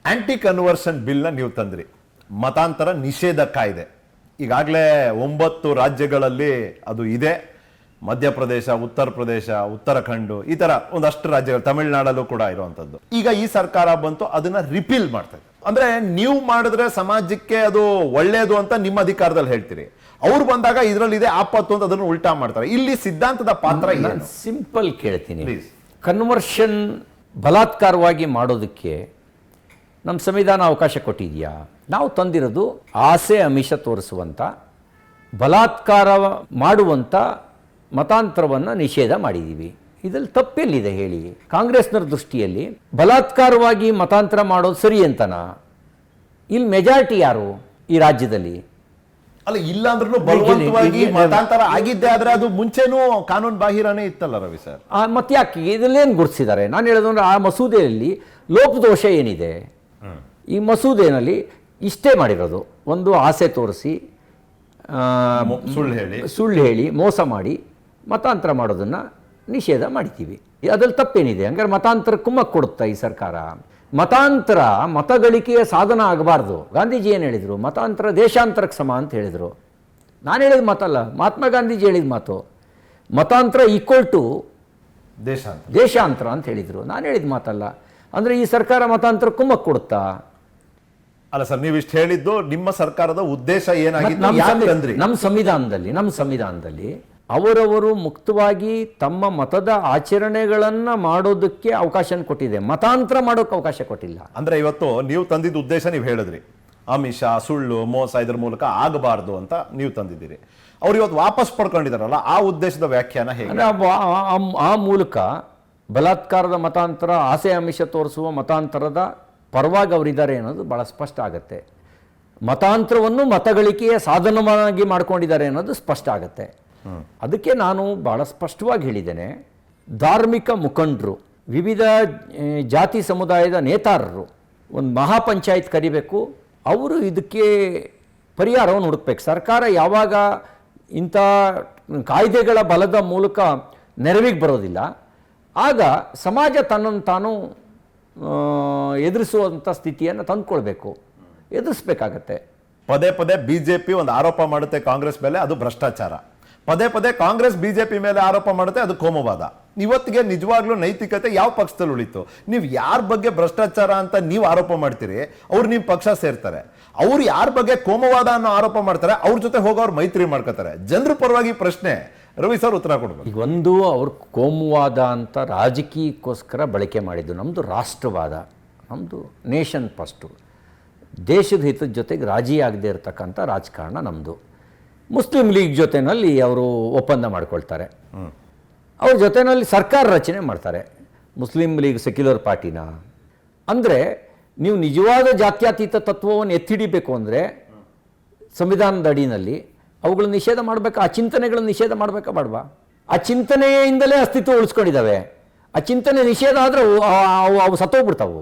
Aunty conversion ಬಿಲ್ನ ನೀವು ತಂದ್ರಿ, ಮತಾಂತರ ನಿಷೇಧ ಕಾಯ್ದೆ. ಈಗಾಗಲೇ 9 ರಾಜ್ಯಗಳಲ್ಲಿ ಅದು ಇದೆ. ಮಧ್ಯಪ್ರದೇಶ, ಉತ್ತರ ಪ್ರದೇಶ, ಉತ್ತರಾಖಂಡ್, ಈ ತರ ಒಂದಷ್ಟು ರಾಜ್ಯಗಳು, ತಮಿಳುನಾಡಲ್ಲೂ ಕೂಡ ಇರುವಂತದ್ದು. ಈಗ ಈ ಸರ್ಕಾರ ಬಂತು, ಅದನ್ನ ರಿಪೀಲ್ ಮಾಡ್ತದೆ. ಅಂದ್ರೆ ನೀವು ಮಾಡಿದ್ರೆ ಸಮಾಜಕ್ಕೆ ಅದು ಒಳ್ಳೇದು ಅಂತ ನಿಮ್ಮ ಅಧಿಕಾರದಲ್ಲಿ ಹೇಳ್ತೀರಿ, ಅವ್ರು ಬಂದಾಗ ಇದರಲ್ಲಿದೆ ಆಪತ್ತು ಅಂತ ಅದನ್ನು ಉಲ್ಟಾ ಮಾಡ್ತಾರೆ. ಇಲ್ಲಿ ಸಿದ್ಧಾಂತದ ಪಾತ್ರ ಏನು? ಸಿಂಪಲ್ ಕೇಳ್ತೀನಿ. ಕನ್ವರ್ಷನ್ ಬಲಾತ್ಕಾರವಾಗಿ ಮಾಡೋದಕ್ಕೆ ನಮ್ಮ ಸಂವಿಧಾನ ಅವಕಾಶ ಕೊಟ್ಟಿದೆಯಾ? ನಾವು ತಂದಿರೋದು ಆಸೆ ಆಮಿಷ ತೋರಿಸುವಂಥ, ಬಲಾತ್ಕಾರ ಮಾಡುವಂಥ ಮತಾಂತರವನ್ನು ನಿಷೇಧ ಮಾಡಿದ್ದೀವಿ. ಇದರಲ್ಲಿ ತಪ್ಪೆಲ್ಲಿದೆ ಹೇಳಿ? ಕಾಂಗ್ರೆಸ್ನವ್ರ ದೃಷ್ಟಿಯಲ್ಲಿ ಬಲಾತ್ಕಾರವಾಗಿ ಮತಾಂತರ ಮಾಡೋದು ಸರಿ ಅಂತನಾ? ಇಲ್ಲಿ ಮೆಜಾರಿಟಿ ಯಾರು ಈ ರಾಜ್ಯದಲ್ಲಿ? ಅಲ್ಲ, ಇಲ್ಲ ಅಂದ್ರೂ ಬಲವಂತವಾಗಿ ಮತಾಂತರ ಆಗಿದ್ದೆ ಆದ್ರೆ ಅದು ಮುಂಚೆನೂ ಕಾನೂನು ಬಾಹಿರನೇ ಇತ್ತಲ್ಲ ರವಿ ಸರ್. ಮತ್ತೆ ಯಾಕೆ ಇದಲ್ಲೇನು ಗುರುತಿಸಿದ್ದಾರೆ? ನಾನು ಹೇಳೋದಂದ್ರೆ ಆ ಮಸೂದೆಯಲ್ಲಿ ಲೋಪದೋಷ ಏನಿದೆ? ಈ ಮಸೂದೆಯಲ್ಲಿ ಇಷ್ಟೇ ಮಾಡಿರೋದು, ಒಂದು ಆಸೆ ತೋರಿಸಿ, ಸುಳ್ಳು ಹೇಳಿ ಮೋಸ ಮಾಡಿ ಮತಾಂತರ ಮಾಡೋದನ್ನು ನಿಷೇಧ ಮಾಡಿದ್ದೀವಿ. ಅದ್ರಲ್ಲಿ ತಪ್ಪೇನಿದೆ? ಹಂಗಾರೆ ಮತಾಂತರ ಕುಮ್ಮಕ್ಕೆ ಕೊಡುತ್ತಾ ಈ ಸರ್ಕಾರ? ಮತಾಂತರ ಮತಗಳಿಕೆಯ ಸಾಧನ ಆಗಬಾರ್ದು. ಗಾಂಧೀಜಿ ಏನು ಹೇಳಿದರು? ಮತಾಂತರ ದೇಶಾಂತರಕ್ಕೆ ಸಮ ಅಂತ ಹೇಳಿದರು. ನಾನು ಹೇಳಿದ ಮಾತಲ್ಲ, ಮಹಾತ್ಮ ಗಾಂಧೀಜಿ ಹೇಳಿದ ಮಾತು. ಮತಾಂತರ ಈಕ್ವಲ್ ಟು ದೇಶಾಂತರ ಅಂತ ಹೇಳಿದರು. ನಾನು ಹೇಳಿದ ಮಾತಲ್ಲ. ಅಂದರೆ ಈ ಸರ್ಕಾರ ಮತಾಂತರ ಕುಮ್ಮಕ್ಕೆ ಕೊಡುತ್ತಾ? ಅಲ್ಲ ಸರ್, ನೀವು ಇಷ್ಟು ಹೇಳಿದ್ದು ನಿಮ್ಮ ಸರ್ಕಾರದ ಉದ್ದೇಶ ಏನಾಗಿತ್ತು? ನಮ್ಮ ಸಂವಿಧಾನದಲ್ಲಿ ಅವರವರು ಮುಕ್ತವಾಗಿ ತಮ್ಮ ಮತದ ಆಚರಣೆಗಳನ್ನು ಮಾಡೋದಕ್ಕೆ ಅವಕಾಶ ಕೊಟ್ಟಿದೆ, ಮತಾಂತರ ಮಾಡೋಕೆ ಅವಕಾಶ ಕೊಟ್ಟಿಲ್ಲ. ಅಂದ್ರೆ ಇವತ್ತು ನೀವು ತಂದಿದ್ದ ಉದ್ದೇಶ ನೀವು ಹೇಳಿದ್ರಿ, ಆಮಿಷ, ಸುಳ್ಳು, ಮೋಸ ಇದ್ರ ಮೂಲಕ ಆಗಬಾರ್ದು ಅಂತ ನೀವು ತಂದಿದ್ದೀರಿ. ಅವ್ರು ಇವತ್ತು ವಾಪಸ್ ಪಡ್ಕೊಂಡಿದಾರಲ್ಲ, ಆ ಉದ್ದೇಶದ ವ್ಯಾಖ್ಯಾನ ಹೇಗೆ? ಆ ಮೂಲಕ ಬಲಾತ್ಕಾರದ ಮತಾಂತರ, ಆಸೆ ಆಮಿಷ ತೋರಿಸುವ ಮತಾಂತರದ ಪರವಾಗಿ ಅವರಿದ್ದಾರೆ ಅನ್ನೋದು ಭಾಳ ಸ್ಪಷ್ಟ ಆಗುತ್ತೆ. ಮತಾಂತರವನ್ನು ಮತಗಳಿಕೆಯ ಸಾಧನವಾಗಿ ಮಾಡ್ಕೊಂಡಿದ್ದಾರೆ ಅನ್ನೋದು ಸ್ಪಷ್ಟ ಆಗುತ್ತೆ. ಅದಕ್ಕೆ ನಾನು ಭಾಳ ಸ್ಪಷ್ಟವಾಗಿ ಹೇಳಿದ್ದೇನೆ, ಧಾರ್ಮಿಕ ಮುಖಂಡರು, ವಿವಿಧ ಜಾತಿ ಸಮುದಾಯದ ನೇತಾರರು ಒಂದು ಮಹಾಪಂಚಾಯತ್ ಕರಿಬೇಕು. ಅವರು ಇದಕ್ಕೆ ಪರಿಹಾರವನ್ನು ಹುಡುಕ್ಬೇಕು. ಸರ್ಕಾರ ಯಾವಾಗ ಇಂಥ ಕಾಯ್ದೆಗಳ ಬಲದ ಮೂಲಕ ನೆರವಿಗೆ ಬರೋದಿಲ್ಲ, ಆಗ ಸಮಾಜ ತನ್ನನ್ನು ತಾನು ಎದುರಿಸುವಂಥ ಸ್ಥಿತಿಯನ್ನು ತಂದುಕೊಳ್ಬೇಕು, ಎದುರಿಸ್ಬೇಕಾಗತ್ತೆ. ಪದೇ ಪದೇ ಬಿಜೆಪಿ ಒಂದು ಆರೋಪ ಮಾಡುತ್ತೆ ಕಾಂಗ್ರೆಸ್ ಮೇಲೆ, ಅದು ಭ್ರಷ್ಟಾಚಾರ. ಪದೇ ಪದೇ ಕಾಂಗ್ರೆಸ್ ಬಿಜೆಪಿ ಮೇಲೆ ಆರೋಪ ಮಾಡುತ್ತೆ, ಅದು ಕೋಮುವಾದ. ಇವತ್ತಿಗೆ ನಿಜವಾಗ್ಲೂ ನೈತಿಕತೆ ಯಾವ ಪಕ್ಷದಲ್ಲಿ ಉಳಿತು? ನೀವು ಯಾರ ಬಗ್ಗೆ ಭ್ರಷ್ಟಾಚಾರ ಅಂತ ನೀವು ಆರೋಪ ಮಾಡ್ತೀರಿ, ಅವ್ರು ನಿಮ್ಮ ಪಕ್ಷ ಸೇರ್ತಾರೆ. ಅವ್ರು ಯಾರ ಬಗ್ಗೆ ಕೋಮುವಾದ ಅನ್ನೋ ಆರೋಪ ಮಾಡ್ತಾರೆ, ಅವ್ರ ಜೊತೆ ಹೋಗೋರು ಮೈತ್ರಿ ಮಾಡ್ಕೋತಾರೆ. ಜನರ ಪರವಾಗಿ ಪ್ರಶ್ನೆ, ರವಿ ಸರ್ ಉತ್ತರ ಕೊಡ್ಬೇಕು. ಈಗ ಒಂದು, ಅವ್ರು ಕೋಮುವಾದ ಅಂತ ರಾಜಕೀಯಕ್ಕೋಸ್ಕರ ಬಳಕೆ ಮಾಡಿದ್ದು. ನಮ್ಮದು ರಾಷ್ಟ್ರವಾದ, ನಮ್ಮದು ನೇಷನ್ ಫಸ್ಟು, ದೇಶದ ಹಿತದ ಜೊತೆಗೆ ರಾಜಿ ಆಗದೆ ಇರತಕ್ಕಂಥ ರಾಜಕಾರಣ ನಮ್ಮದು. ಮುಸ್ಲಿಂ ಲೀಗ್ ಜೊತೆಯಲ್ಲಿ ಅವರು ಒಪ್ಪಂದ ಮಾಡ್ಕೊಳ್ತಾರೆ, ಅವ್ರ ಜೊತೆಯಲ್ಲಿ ಸರ್ಕಾರ ರಚನೆ ಮಾಡ್ತಾರೆ. ಮುಸ್ಲಿಂ ಲೀಗ್ ಸೆಕ್ಯುಲರ್ ಪಾರ್ಟಿನ. ಅಂದರೆ ನೀವು ನಿಜವಾದ ಜಾತ್ಯತೀತ ತತ್ವವನ್ನು ಎತ್ತಿಡಿಬೇಕು ಅಂದರೆ ಸಂವಿಧಾನದ ಅಡಿನಲ್ಲಿ ಅವುಗಳ ನಿಷೇಧ ಮಾಡಬೇಕು. ಆ ಚಿಂತನೆಗಳನ್ನು ನಿಷೇಧ ಮಾಡಬೇಕಾ ಬೇಡವಾ? ಆ ಚಿಂತನೆಯಿಂದಲೇ ಅಸ್ತಿತ್ವ ಉಳಿಸ್ಕೊಂಡಿದ್ದಾವೆ. ಆ ಚಿಂತನೆ ನಿಷೇಧ ಆದರೆ ಅವು ಸತ್ತೋಗ್ಬಿಡ್ತಾವು.